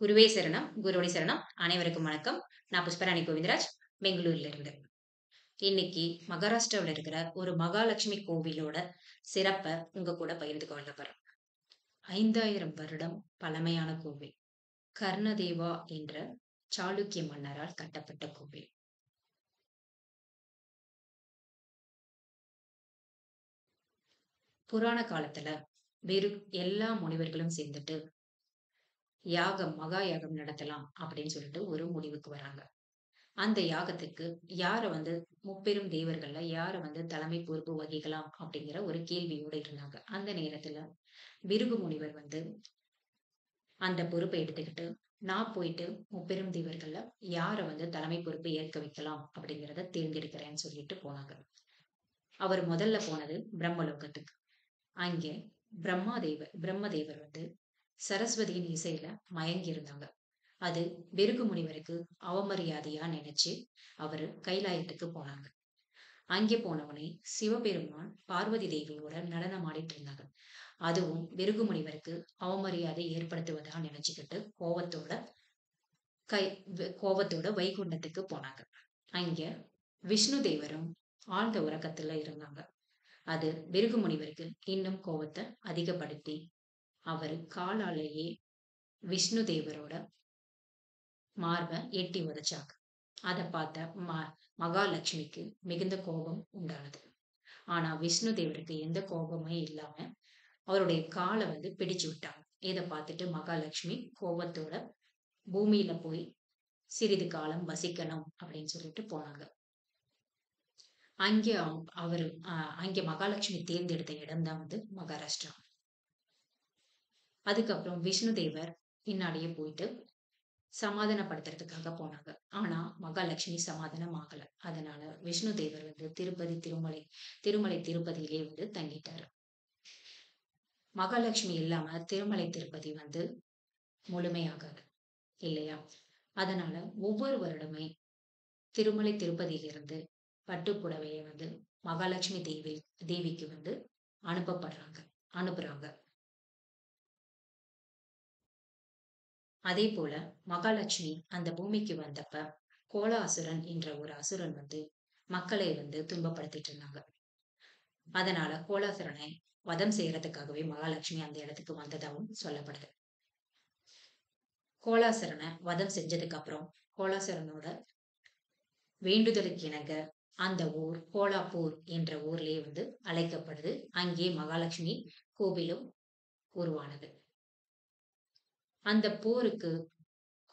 குருவே சரணம், குருவடி சரணம். அனைவருக்கும் வணக்கம். நான் புஷ்பராணி கோவிந்தராஜ், பெங்களூர்ல இருந்து. இன்னைக்கு மகாராஷ்டிராவுல இருக்கிற ஒரு மகாலட்சுமி கோவிலோட சிறப்ப உங்க கூட பகிர்ந்து கொள்ள போறேன். 5000 வருடம் பழமையான கோவில். கர்ணதேவா என்ற சாளுக்கிய மன்னரால் கட்டப்பட்ட கோவில். புராண காலத்துல எல்லா முனிவர்களும் சேர்ந்துட்டு மகா யாகம் நடத்தலாம் அப்படின்னு சொல்லிட்டு ஒரு முடிவுக்கு வராங்க. அந்த யாகத்துக்கு முப்பெரும் தேவர்கள்ல யார தலைமை பொறுப்பு வகிக்கலாம் அப்படிங்கிற ஒரு கேள்வியோட இருந்தாங்க. அந்த நேரத்துல பிருகு முனிவர் அந்த பொறுப்பை எடுத்துக்கிட்டு, நான் போயிட்டு முப்பெரும் தேவர்கள்ல யார தலைமை பொறுப்பு ஏற்க வைக்கலாம் அப்படிங்கிறத தேர்ந்தெடுக்கிறேன்னு சொல்லிட்டு போனாங்க. அவர் முதல்ல போனது பிரம்மலோகத்துக்கு. அங்கே பிரம்மதேவர் சரஸ்வதியின் இசையில மயங்கி இருந்தாங்க. அது பிருகு முனிவருக்கு அவமரியாதையா நினைச்சு அவரு கைலாயத்துக்கு போனாங்க. அங்கே போனவனே சிவபெருமான் பார்வதி தேவியோட நடனம் ஆடிட்டு இருந்தாங்க. அதுவும் பிருகு முனிவருக்கு அவமரியாதை ஏற்படுத்துவதா நினைச்சுக்கிட்டு கோவத்தோட வைகுண்டத்துக்கு போனாங்க. அங்க விஷ்ணு தேவரும் ஆழ்ந்த உறக்கத்துல இருந்தாங்க. அது பிருகு முனிவருக்கு இன்னும் கோவத்தை அதிகப்படுத்தி அவரு காலாலேயே விஷ்ணு தேவரோட மார்ப எட்டி உதைச்சாங்க. அதை பார்த்த மகாலட்சுமிக்கு மிகுந்த கோபம் உண்டானது. ஆனா விஷ்ணு தேவருக்கு எந்த கோபமே இல்லாம அவருடைய காலை பிடிச்சு விட்டாங்க. இதை பார்த்துட்டு மகாலட்சுமி கோபத்தோட பூமியில போய் சிறிது காலம் வசிக்கணும் அப்படின்னு சொல்லிட்டு போனாங்க. அங்கே அங்கே மகாலட்சுமி தேர்ந்தெடுத்த இடம் தான் மகாராஷ்டிரா. அதுக்கப்புறம் விஷ்ணு தேவர் பின்னாடியே போயிட்டு சமாதானப்படுத்துறதுக்காக போனாங்க. ஆனா மகாலட்சுமி சமாதானம் ஆகல. அதனால விஷ்ணு தேவர் திருமலை திருப்பதியிலே தங்கிட்டாரு. மகாலட்சுமி இல்லாம திருமலை திருப்பதி முழுமையாகாது இல்லையா? அதனால ஒவ்வொரு வருடமே திருமலை திருப்பதியிலிருந்து பட்டுப்புடவையை மகாலட்சுமி தேவிக்கு அனுப்புறாங்க. அதே போல மகாலட்சுமி அந்த பூமிக்கு வந்தப்ப கோலாசுரன் என்ற ஒரு அசுரன் மக்களை துன்பப்படுத்திட்டு இருந்தாங்க. அதனால கோலாசுரனை வதம் செய்யறதுக்காகவே மகாலட்சுமி அந்த இடத்துக்கு வந்ததாகவும் சொல்லப்படுது. கோலாசுரனை வதம் செஞ்சதுக்கு அப்புறம் கோலாசுரனோட வேண்டுதலுக்கு இணங்க அந்த ஊர் கோலாப்பூர் என்ற ஊர்லயே அழைக்கப்படுது. அங்கே மகாலட்சுமி கோவிலும் உருவானது. அந்த போருக்கு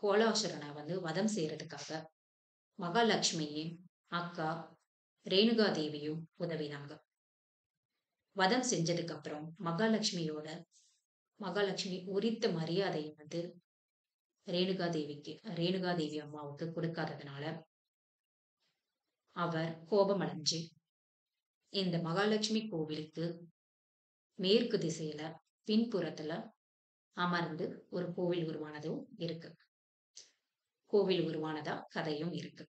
கோலாசுரனை வதம் செய்யறதுக்காக மகாலட்சுமியின் அக்கா ரேணுகா தேவியும் உதவினாங்க. வதம் செஞ்சதுக்கு அப்புறம் மகாலட்சுமி உரித்த மரியாதையை ரேணுகா தேவி அம்மாவுக்கு கொடுக்காததுனால அவர் கோபமடைஞ்சு இந்த மகாலட்சுமி கோவிலுக்கு மேற்கு திசையில பின்புறத்துல அமர்ந்து ஒரு கோவில் உருவானதா கதையும் இருக்கு.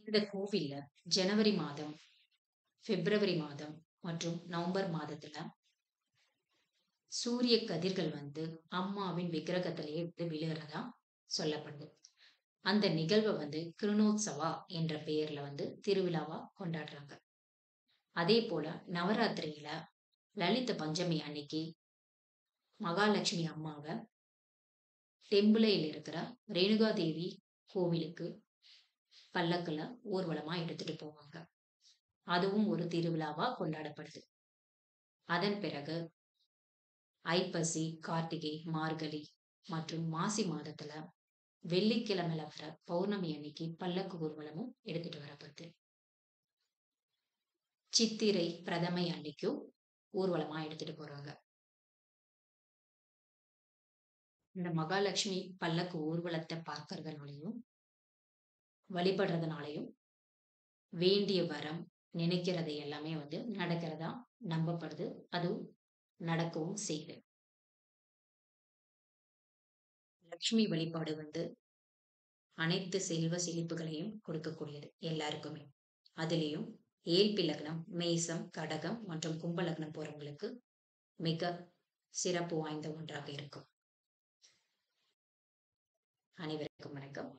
இந்த கோவில்ல ஜனவரி மாதம், பிப்ரவரி மாதம் மற்றும் நவம்பர் மாதத்துல சூரிய கதிர்கள் அம்மாவின் விக்கிரகத்திலேயே விழுகிறதா சொல்லப்படுது. அந்த நிகழ்வை கிருணோத்சவா என்ற பெயர்ல திருவிழாவா கொண்டாடுறாங்க. அதே போல நவராத்திரியில லலித பஞ்சமி அன்னைக்கு மகாலட்சுமி அம்மாவை டெம்பிளையில் இருக்கிற ரேணுகா தேவி கோவிலுக்கு பல்லக்குல ஊர்வலமா எடுத்துட்டு போவாங்க. அதுவும் ஒரு திருவிழாவா கொண்டாடப்படுது. அதன் பிறகு ஐப்பசி, கார்த்திகை, மார்கழி மற்றும் மாசி மாதத்துல வெள்ளிக்கிழமையில வர பௌர்ணமி அன்னைக்கு பல்லக்கு ஊர்வலமும் எடுத்துட்டு வரப்படுது. சித்திரை பிரதமை அன்னைக்கும் ஊர்வலமா எடுத்துட்டு போறாங்க. இந்த மகாலட்சுமி பல்லக்கு ஊர்வலத்தை பார்க்கறதுனாலையும் வழிபடுறதுனாலையும் வேண்டிய வரம் நினைக்கிறது எல்லாமே நடக்கிறதா நம்பப்படுது. அதுவும் நடக்கவும் செய்யுது. லட்சுமி வழிபாடு அனைத்து செல்வ செழிப்புகளையும் கொடுக்கக்கூடியது எல்லாருக்குமே. அதுலயும் ஏழ்பி லக்னம், மேசம், கடகம் மற்றும் கும்ப லக்னம் போறவங்களுக்கு மிக சிறப்பு வாய்ந்த ஒன்றாக இருக்கும். அனைவருக்கும் வணக்கம்.